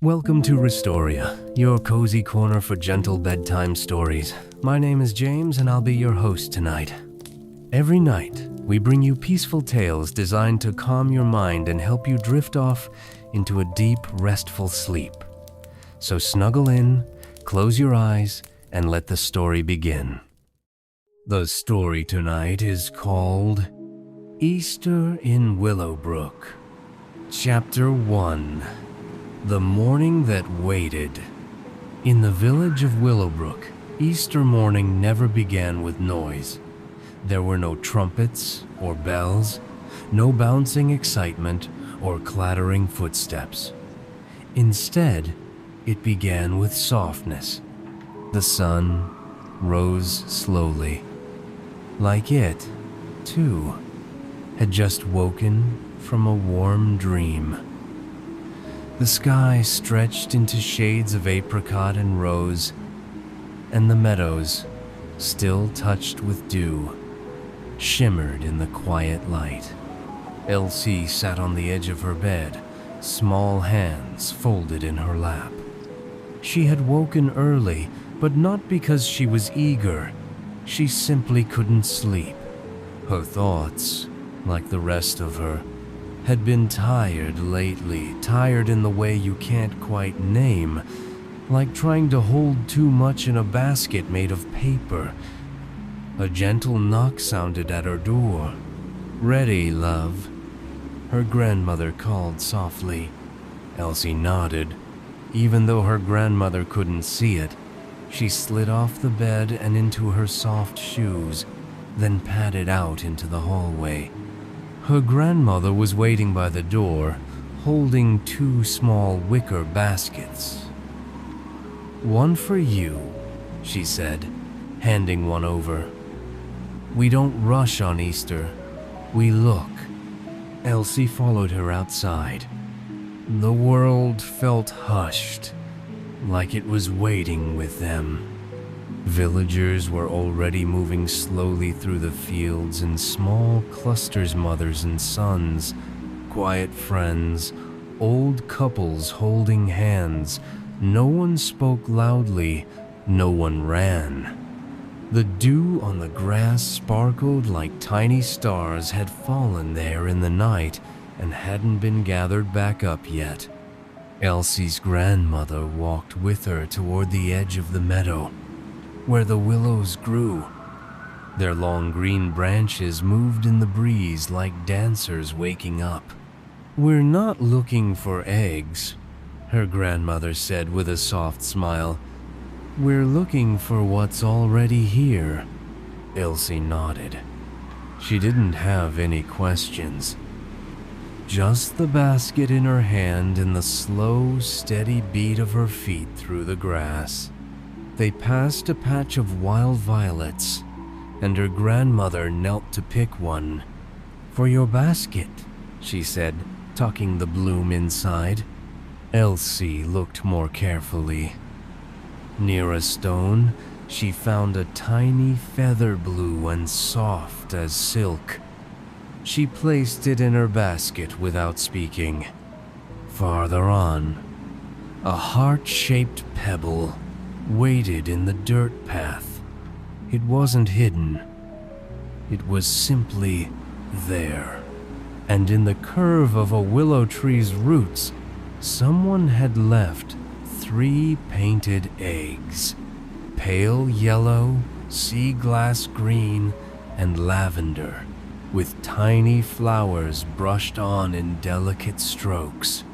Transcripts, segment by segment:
Welcome to Restoria, your cozy corner for gentle bedtime stories. My name is James and I'll be your host tonight. Every night, we bring you peaceful tales designed to calm your mind and help you drift off into a deep, restful sleep. So snuggle in, close your eyes, and let the story begin. The story tonight is called Easter in Willowbrook. Chapter 1. The Morning That Waited. In the village of Willowbrook, Easter morning never began with noise. There were no trumpets or bells, no bouncing excitement or clattering footsteps. Instead, it began with softness. The sun rose slowly. Like it, too, had just woken from a warm dream. The sky stretched into shades of apricot and rose, and the meadows, still touched with dew, shimmered in the quiet light. Elsie sat on the edge of her bed, small hands folded in her lap. She had woken early, but not because she was eager. She simply couldn't sleep. Her thoughts, like the rest of her, had been tired lately, tired in the way you can't quite name, like trying to hold too much in a basket made of paper. A gentle knock sounded at her door. "Ready, love?" her grandmother called softly. Elsie nodded. Even though her grandmother couldn't see it, she slid off the bed and into her soft shoes, then padded out into the hallway. Her grandmother was waiting by the door, holding two small wicker baskets. "One for you," she said, handing one over. "We don't rush on Easter. We look." Elsie followed her outside. The world felt hushed, like it was waiting with them. Villagers were already moving slowly through the fields in small clusters, mothers and sons, quiet friends, old couples holding hands. No one spoke loudly, no one ran. The dew on the grass sparkled like tiny stars had fallen there in the night and hadn't been gathered back up yet. Elsie's grandmother walked with her toward the edge of the meadow, where the willows grew. Their long green branches moved in the breeze like dancers waking up. "We're not looking for eggs," her grandmother said with a soft smile. "We're looking for what's already here." Elsie nodded. She didn't have any questions. Just the basket in her hand and the slow, steady beat of her feet through the grass. They passed a patch of wild violets, and her grandmother knelt to pick one. "For your basket," she said, tucking the bloom inside. Elsie looked more carefully. Near a stone, she found a tiny feather blue and soft as silk. She placed it in her basket without speaking. Farther on, a heart-shaped pebble waited in the dirt path. It wasn't hidden. It was simply there. And in the curve of a willow tree's roots, someone had left 3 painted eggs. Pale yellow, sea glass green, and lavender, with tiny flowers brushed on in delicate strokes.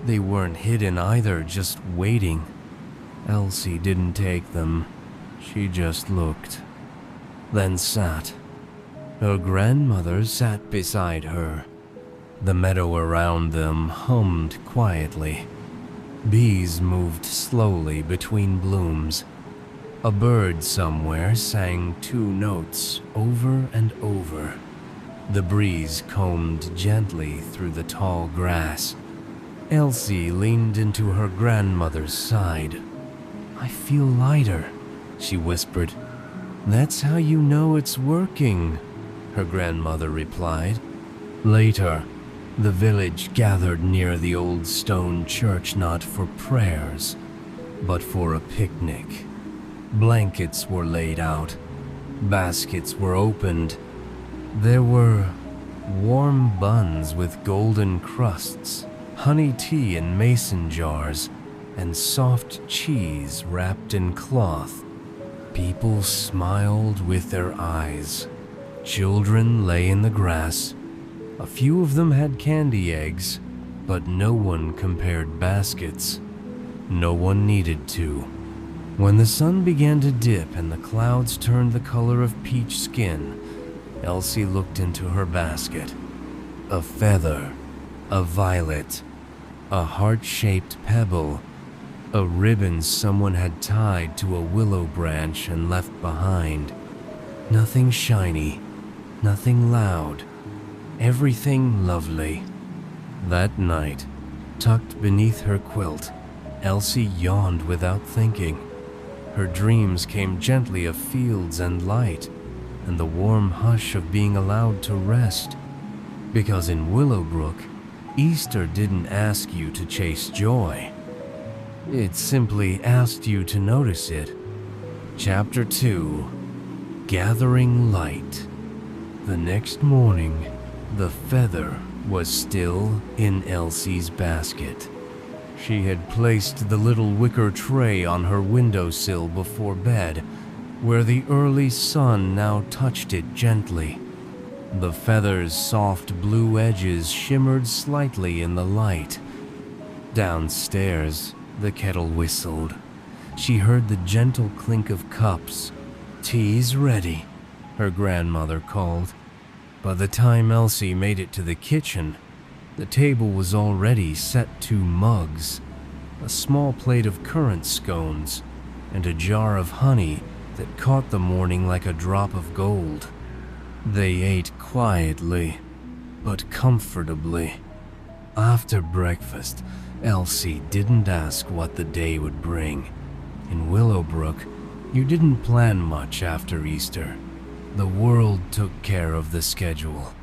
They weren't hidden either, just waiting. Elsie didn't take them. She just looked, then sat. Her grandmother sat beside her. The meadow around them hummed quietly. Bees moved slowly between blooms. A bird somewhere sang 2 notes over and over. The breeze combed gently through the tall grass. Elsie leaned into her grandmother's side. "I feel lighter," she whispered. "That's how you know it's working," her grandmother replied. Later, The village gathered near the old stone church not for prayers, but for a picnic. Blankets were laid out, baskets were opened. There were warm buns with golden crusts, honey tea in mason jars, and soft cheese wrapped in cloth. People smiled with their eyes. Children lay in the grass. A few of them had candy eggs, but no one compared baskets. No one needed to. When the sun began to dip and the clouds turned the color of peach skin, Elsie looked into her basket. A feather, a violet, a heart-shaped pebble, a ribbon someone had tied to a willow branch and left behind. Nothing shiny, nothing loud, everything lovely. That night, tucked beneath her quilt, Elsie yawned without thinking. Her dreams came gently of fields and light, and the warm hush of being allowed to rest. Because in Willowbrook, Easter didn't ask you to chase joy. It simply asked you to notice it. Chapter 2: Gathering Light. The next morning, the feather was still in Elsie's basket. She had placed the little wicker tray on her windowsill before bed, where the early sun now touched it gently. The feather's soft blue edges shimmered slightly in the light. Downstairs, the kettle whistled. She heard the gentle clink of cups. "Tea's ready," her grandmother called. By the time Elsie made it to the kitchen, the table was already set 2 mugs, a small plate of currant scones, and a jar of honey that caught the morning like a drop of gold. They ate quietly, but comfortably. After breakfast, Elsie didn't ask what the day would bring. In Willowbrook, you didn't plan much after Easter. The world took care of the schedule.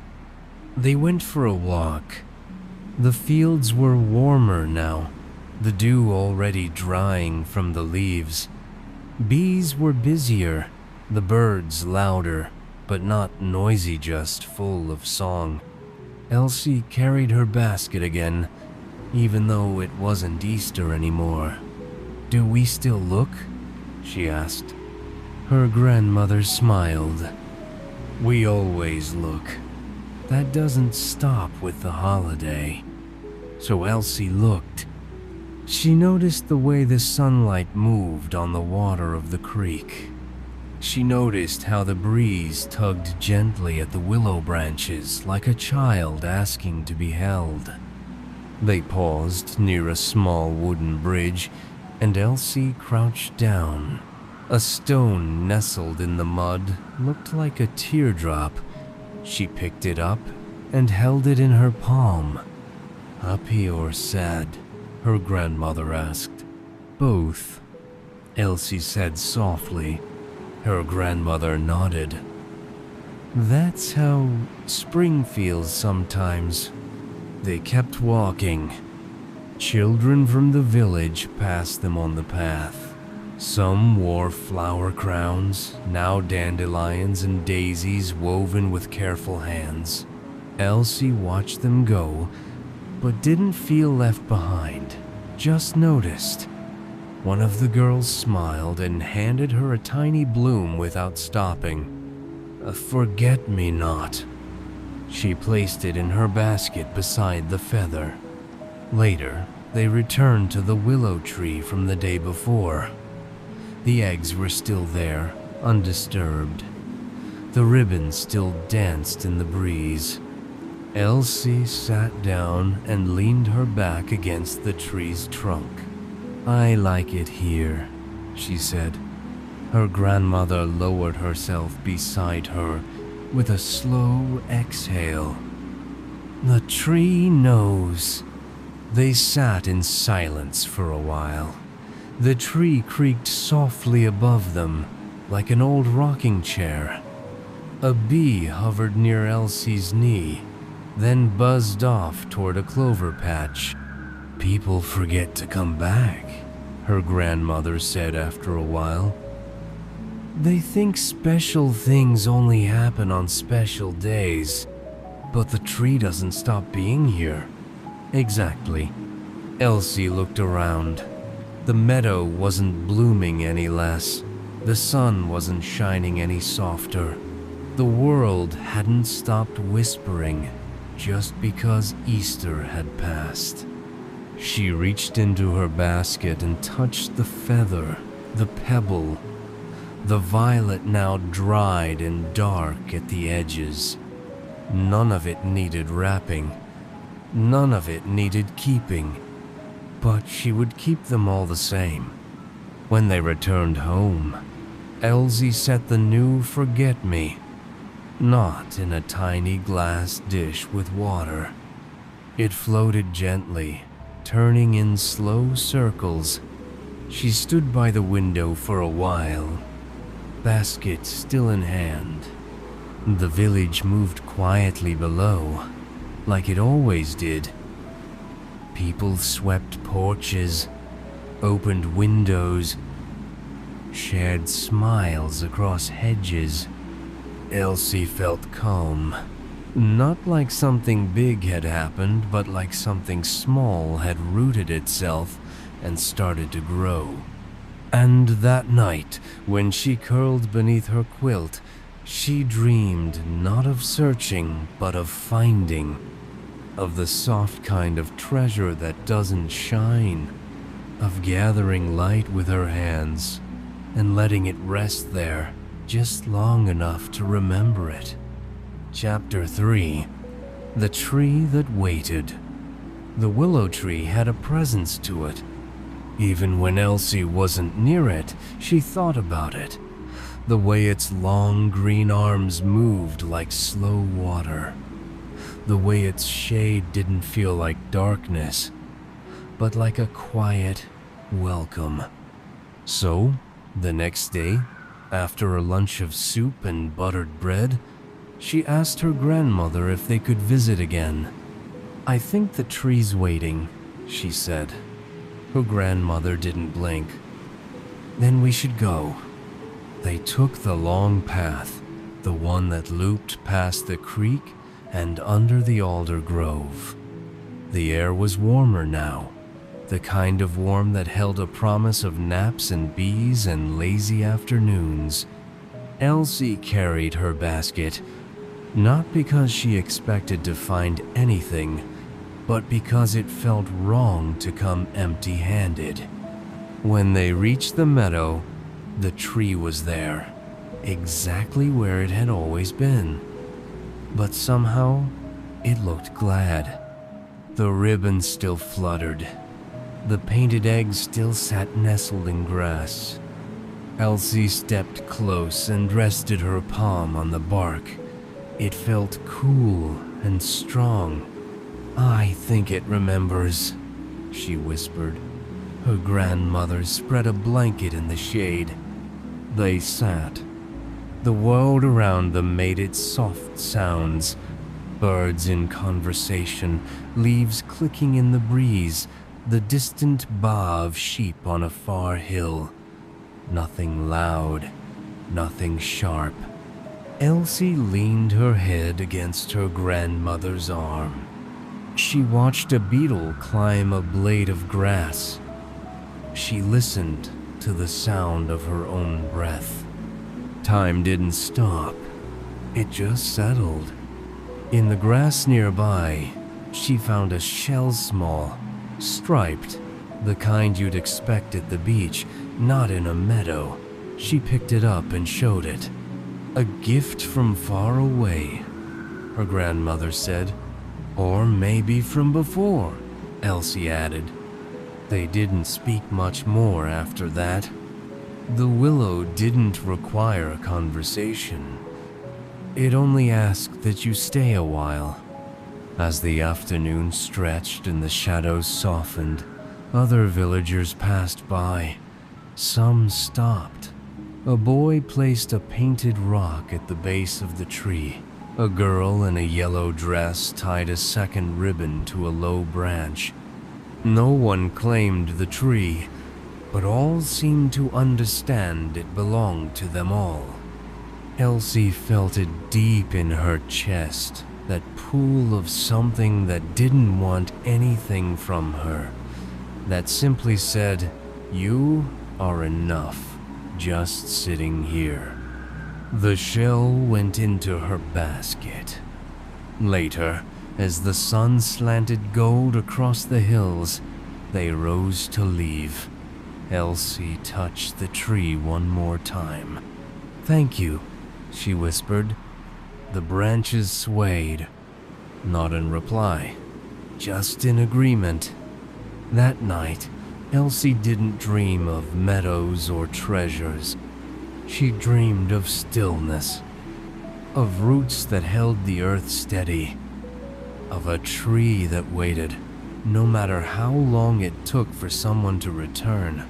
They went for a walk. The fields were warmer now, the dew already drying from the leaves. Bees were busier, the birds louder, but not noisy, just full of song. Elsie carried her basket again, even though it wasn't Easter anymore. "Do we still look?" she asked. Her grandmother smiled. "We always look. That doesn't stop with the holiday." So Elsie looked. She noticed the way the sunlight moved on the water of the creek. She noticed how the breeze tugged gently at the willow branches like a child asking to be held. They paused near a small wooden bridge, and Elsie crouched down. A stone nestled in the mud looked like a teardrop. She picked it up and held it in her palm. "Happy or sad?" her grandmother asked. "Both," Elsie said softly. Her grandmother nodded. "That's how spring feels sometimes." They kept walking. Children from the village passed them on the path. Some wore flower crowns, now dandelions and daisies woven with careful hands. Elsie watched them go, but didn't feel left behind, just noticed. One of the girls smiled and handed her a tiny bloom without stopping. A forget-me-not. She placed it in her basket beside the feather. Later, they returned to the willow tree from the day before. The eggs were still there, undisturbed. The ribbon still danced in the breeze. Elsie sat down and leaned her back against the tree's trunk. "I like it here," she said. Her grandmother lowered herself beside her with a slow exhale. "The tree knows." They sat in silence for a while. The tree creaked softly above them, like an old rocking chair. A bee hovered near Elsie's knee. then buzzed off toward a clover patch. "People forget to come back," her grandmother said after a while. "They think special things only happen on special days, but the tree doesn't stop being here." Exactly. Elsie looked around. The meadow wasn't blooming any less. The sun wasn't shining any softer. The world hadn't stopped whispering just because Easter had passed. She reached into her basket and touched the feather, the pebble, the violet now dried and dark at the edges. None of it needed wrapping. None of it needed keeping. But she would keep them all the same. When they returned home, Elsie set the new forget-me, not in a tiny glass dish with water. It floated gently, turning in slow circles. She stood by the window for a while, basket still in hand. The village moved quietly below, like it always did. People swept porches, opened windows, shared smiles across hedges. Elsie felt calm, not like something big had happened, but like something small had rooted itself and started to grow. And that night, when she curled beneath her quilt, she dreamed not of searching, but of finding, of the soft kind of treasure that doesn't shine, of gathering light with her hands and letting it rest there just long enough to remember it. Chapter 3. The Tree That Waited. The willow tree had a presence to it. Even when Elsie wasn't near it, she thought about it. The way its long green arms moved like slow water. The way its shade didn't feel like darkness, but like a quiet welcome. So, the next day, after a lunch of soup and buttered bread, she asked her grandmother if they could visit again. "I think the tree's waiting," she said. Her grandmother didn't blink. "Then we should go." They took the long path, the one that looped past the creek and under the alder grove. The air was warmer now, the kind of warm that held a promise of naps and bees and lazy afternoons. Elsie carried her basket, not because she expected to find anything, but because it felt wrong to come empty-handed. When they reached the meadow, the tree was there, exactly where it had always been. But somehow, it looked glad. The ribbon still fluttered. The painted eggs still sat nestled in grass. Elsie stepped close and rested her palm on the bark. It felt cool and strong. "I think it remembers," she whispered. Her grandmother spread a blanket in the shade. They sat. The world around them made its soft sounds. Birds in conversation, leaves clicking in the breeze, the distant baa of sheep on a far hill. Nothing loud, nothing sharp. Elsie leaned her head against her grandmother's arm. She watched a beetle climb a blade of grass. She listened to the sound of her own breath. Time didn't stop. It just settled. In the grass nearby, she found a shell small, striped, the kind you'd expect at the beach, not in a meadow. She picked it up and showed it. "A gift from far away," her grandmother said. "Or maybe from before," Elsie added. They didn't speak much more after that. The willow didn't require a conversation. It only asked that you stay a while. As the afternoon stretched and the shadows softened, other villagers passed by. Some stopped. A boy placed a painted rock at the base of the tree. A girl in a yellow dress tied a second ribbon to a low branch. No one claimed the tree, but all seemed to understand it belonged to them all. Elsie felt it deep in her chest, that pool of something that didn't want anything from her, that simply said, "You are enough, just sitting here." The shell went into her basket. Later, as the sun slanted gold across the hills, they rose to leave. Elsie touched the tree one more time. "Thank you," she whispered. The branches swayed, not in reply, just in agreement. That night, Elsie didn't dream of meadows or treasures. She dreamed of stillness, of roots that held the earth steady, of a tree that waited, no matter how long it took for someone to return.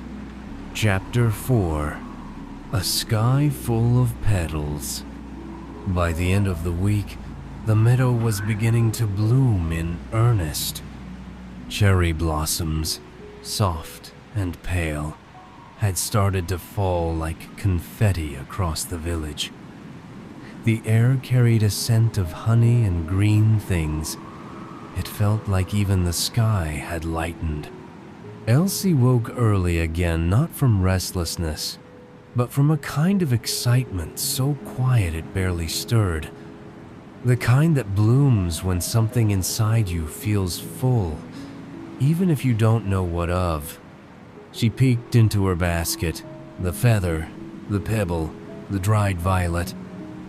Chapter 4: A Sky Full of Petals. By the end of the week, the meadow was beginning to bloom in earnest. Cherry blossoms, soft and pale, had started to fall like confetti across the village. The air carried a scent of honey and green things. It felt like even the sky had lightened. Elsie woke early again, not from restlessness, but from a kind of excitement so quiet it barely stirred. The kind that blooms when something inside you feels full, even if you don't know what of. She peeked into her basket. The feather, the pebble, the dried violet,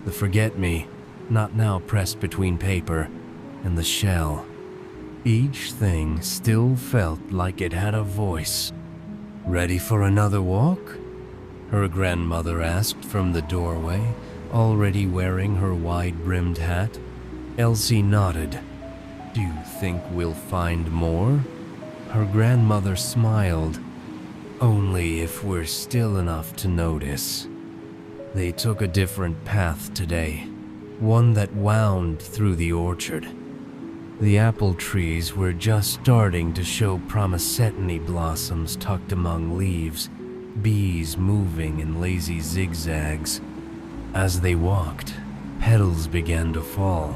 the forget-me, not now pressed between paper, and the shell. Each thing still felt like it had a voice. "Ready for another walk?" her grandmother asked from the doorway, already wearing her wide-brimmed hat. Elsie nodded. "Do you think we'll find more?" Her grandmother smiled. "Only if we're still enough to notice." They took a different path today, one that wound through the orchard. The apple trees were just starting to show promissetany blossoms tucked among leaves, bees moving in lazy zigzags. As they walked, petals began to fall.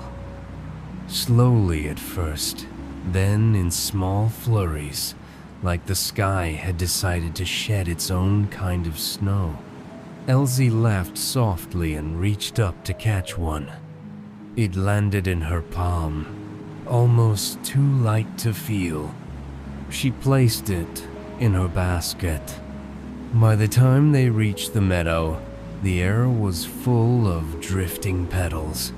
Slowly at first, then in small flurries, like the sky had decided to shed its own kind of snow. Elsie laughed softly and reached up to catch one. It landed in her palm, almost too light to feel. She placed it in her basket. By the time they reached the meadow, the air was full of drifting petals.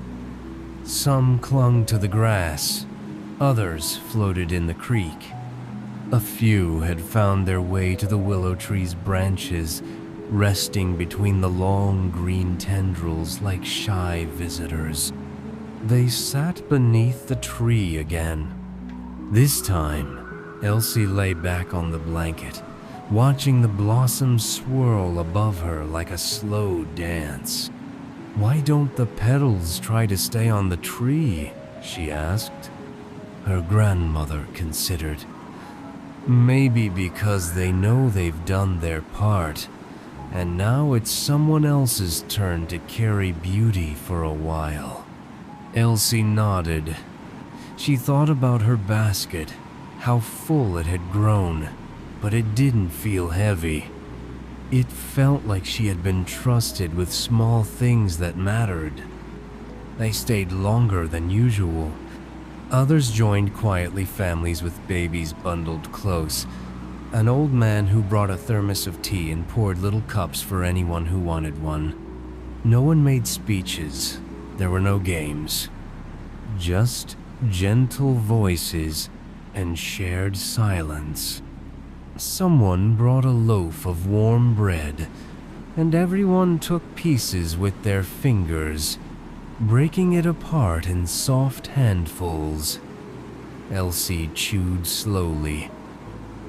Some clung to the grass, others floated in the creek. A few had found their way to the willow tree's branches, resting between the long green tendrils like shy visitors. They sat beneath the tree again. This time, Elsie lay back on the blanket, watching the blossoms swirl above her like a slow dance. "Why don't the petals try to stay on the tree?" she asked. Her grandmother considered. "Maybe because they know they've done their part, and now it's someone else's turn to carry beauty for a while." Elsie nodded. She thought about her basket, how full it had grown, but it didn't feel heavy. It felt like she had been trusted with small things that mattered. They stayed longer than usual. Others joined quietly, families with babies bundled close. An old man who brought a thermos of tea and poured little cups for anyone who wanted one. No one made speeches. There were no games. Just gentle voices and shared silence. Someone brought a loaf of warm bread, and everyone took pieces with their fingers, breaking it apart in soft handfuls. Elsie chewed slowly,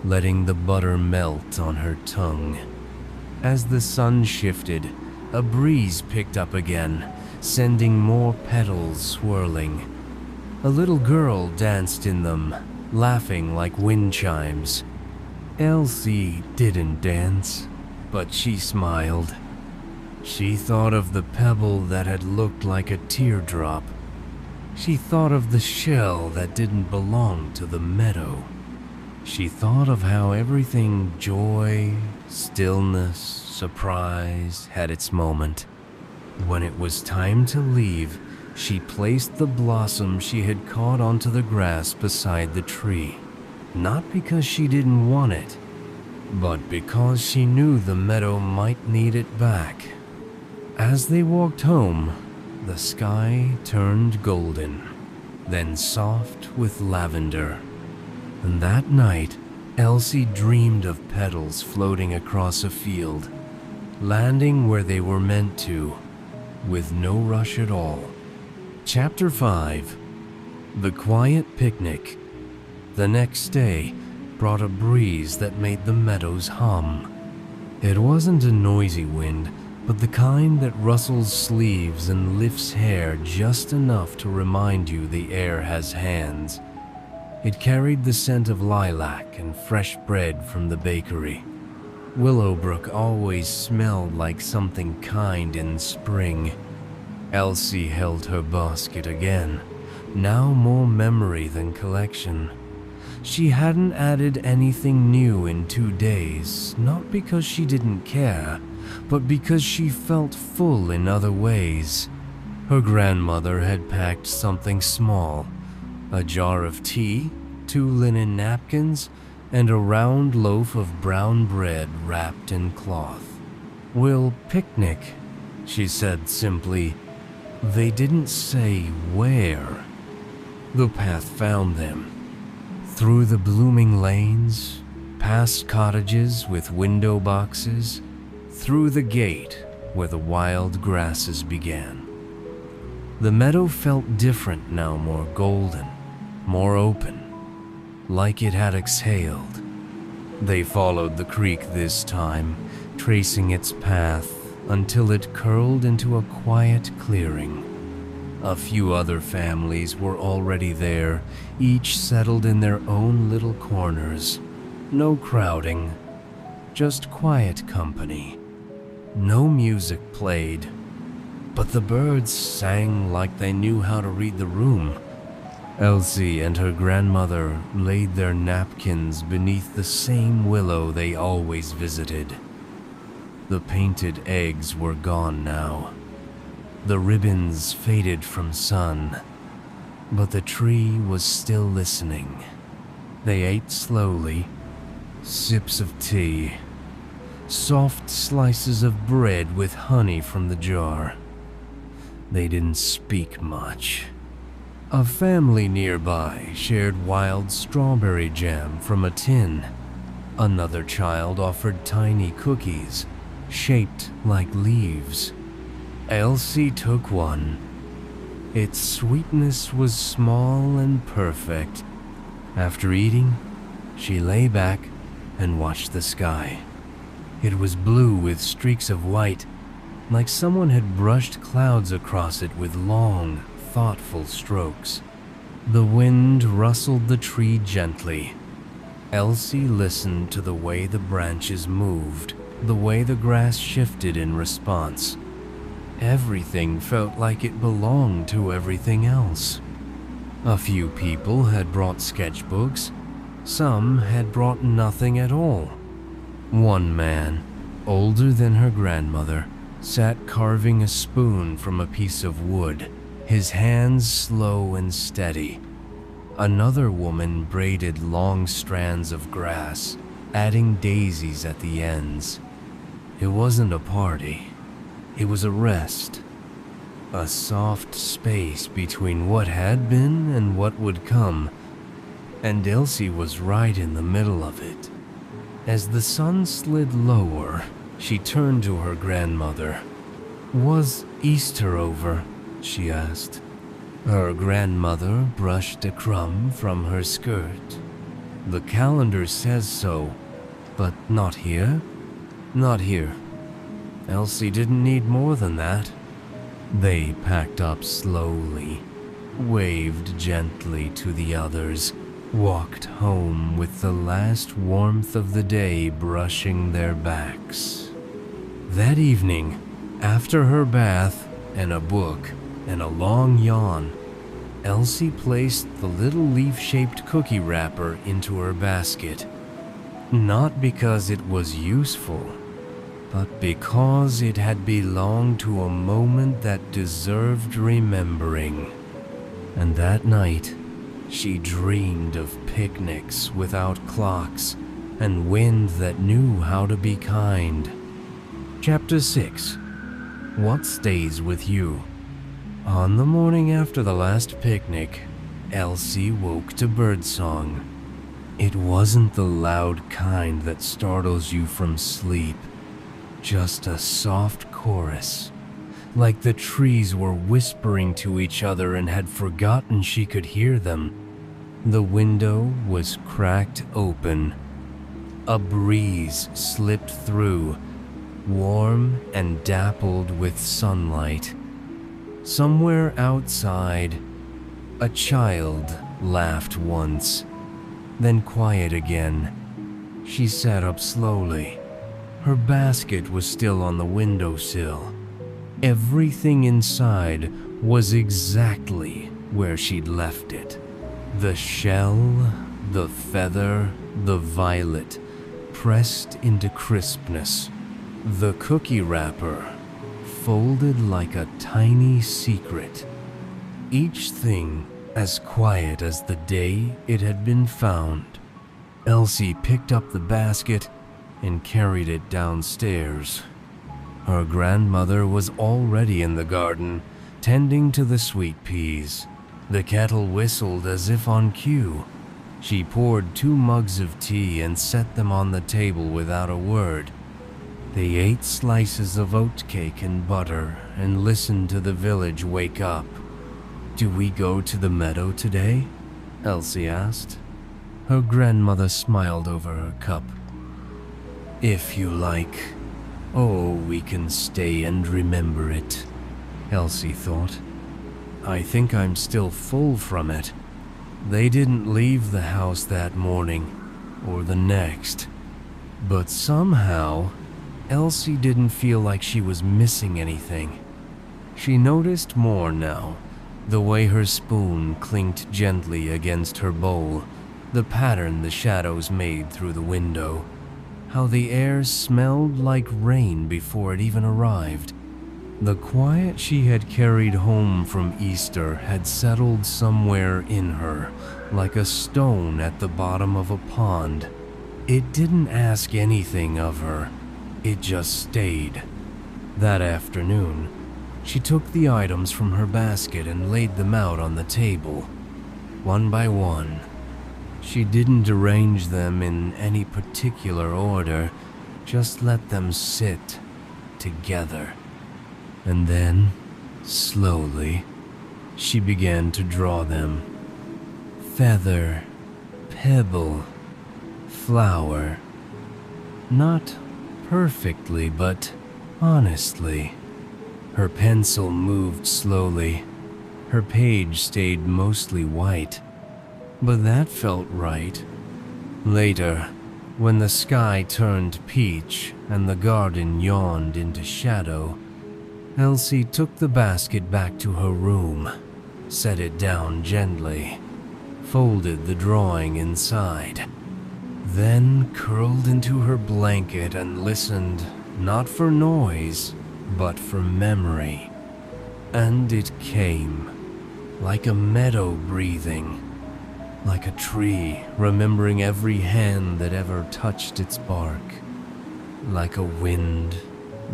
letting the butter melt on her tongue. As the sun shifted, a breeze picked up again, sending more petals swirling. A little girl danced in them, laughing like wind chimes. Elsie didn't dance, but she smiled. She thought of the pebble that had looked like a teardrop. She thought of the shell that didn't belong to the meadow. She thought of how everything joy, stillness, surprise had its moment. When it was time to leave, she placed the blossom she had caught onto the grass beside the tree, not because she didn't want it, but because she knew the meadow might need it back. As they walked home, the sky turned golden, then soft with lavender. And that night, Elsie dreamed of petals floating across a field, landing where they were meant to, with no rush at all. Chapter 5. The Quiet Picnic. The next day brought a breeze that made the meadows hum. It wasn't a noisy wind, but the kind that rustles sleeves and lifts hair just enough to remind you the air has hands. It carried the scent of lilac and fresh bread from the bakery. Willowbrook always smelled like something kind in spring. Elsie held her basket again, now more memory than collection. She hadn't added anything new in 2 days, not because she didn't care, but because she felt full in other ways. Her grandmother had packed something small, a jar of tea, 2 linen napkins, and a round loaf of brown bread wrapped in cloth. "We'll picnic," she said simply. They didn't say where. The path found them. Through the blooming lanes, past cottages with window boxes, through the gate where the wild grasses began. The meadow felt different now, more golden, more open, like it had exhaled. They followed the creek this time, tracing its path until it curled into a quiet clearing. A few other families were already there, each settled in their own little corners. No crowding, just quiet company. No music played, but the birds sang like they knew how to read the room. Elsie and her grandmother laid their napkins beneath the same willow they always visited. The painted eggs were gone now. The ribbons faded from sun, but the tree was still listening. They ate slowly, sips of tea, soft slices of bread with honey from the jar. They didn't speak much. A family nearby shared wild strawberry jam from a tin. Another child offered tiny cookies, shaped like leaves. Elsie took one. Its sweetness was small and perfect. After eating, she lay back and watched the sky. It was blue with streaks of white, like someone had brushed clouds across it with long, thoughtful strokes. The wind rustled the tree gently. Elsie listened to the way the branches moved, the way the grass shifted in response. Everything felt like it belonged to everything else. A few people had brought sketchbooks. Some had brought nothing at all. One man, older than her grandmother, sat carving a spoon from a piece of wood, his hands slow and steady. Another woman braided long strands of grass, adding daisies at the ends. It wasn't a party. It was a rest. A soft space between what had been and what would come. And Elsie was right in the middle of it. As the sun slid lower, she turned to her grandmother. "Was Easter over?" she asked. Her grandmother brushed a crumb from her skirt. "The calendar says so, but not here. Not here. Elsie didn't need more than that." They packed up slowly, waved gently to the others, walked home with the last warmth of the day brushing their backs. That evening, after her bath and a book and a long yawn, Elsie placed the little leaf-shaped cookie wrapper into her basket, not because it was useful, but because it had belonged to a moment that deserved remembering. And that night, she dreamed of picnics without clocks and wind that knew how to be kind. Chapter 6. What Stays With You. On the morning after the last picnic, Elsie woke to birdsong. It wasn't the loud kind that startles you from sleep, just a soft chorus, like the trees were whispering to each other and had forgotten she could hear them. The window was cracked open. A breeze slipped through, warm and dappled with sunlight. Somewhere outside, a child laughed once, then quiet again. She sat up slowly. Her basket was still on the windowsill. Everything inside was exactly where she'd left it. The shell, the feather, the violet, pressed into crispness. The cookie wrapper, folded like a tiny secret. Each thing as quiet as the day it had been found. Elsie picked up the basket and carried it downstairs. Her grandmother was already in the garden, tending to the sweet peas. The kettle whistled as if on cue. She poured 2 mugs of tea and set them on the table without a word. They ate slices of oatcake and butter and listened to the village wake up. "Do we go to the meadow today?" Elsie asked. Her grandmother smiled over her cup. "If you like. Oh, we can stay and remember it," Elsie thought. "I think I'm still full from it. They didn't leave the house that morning, or the next. But somehow, Elsie didn't feel like she was missing anything. She noticed more now, the way her spoon clinked gently against her bowl, the pattern the shadows made through the window, how the air smelled like rain before it even arrived. The quiet she had carried home from Easter had settled somewhere in her, like a stone at the bottom of a pond. It didn't ask anything of her. It just stayed. That afternoon, she took the items from her basket and laid them out on the table, one by one. She didn't arrange them in any particular order, just let them sit together. And then, slowly, she began to draw them. Feather, pebble, flower. Not perfectly, but honestly. Her pencil moved slowly. Her page stayed mostly white, but that felt right. Later, when the sky turned peach and the garden yawned into shadow, Elsie took the basket back to her room, set it down gently, folded the drawing inside, then curled into her blanket and listened, not for noise, but for memory. And it came, like a meadow breathing, like a tree remembering every hand that ever touched its bark, like a wind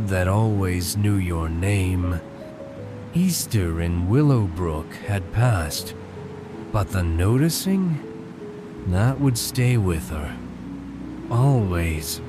that always knew your name. Easter in Willowbrook had passed, but the noticing, that would stay with her, always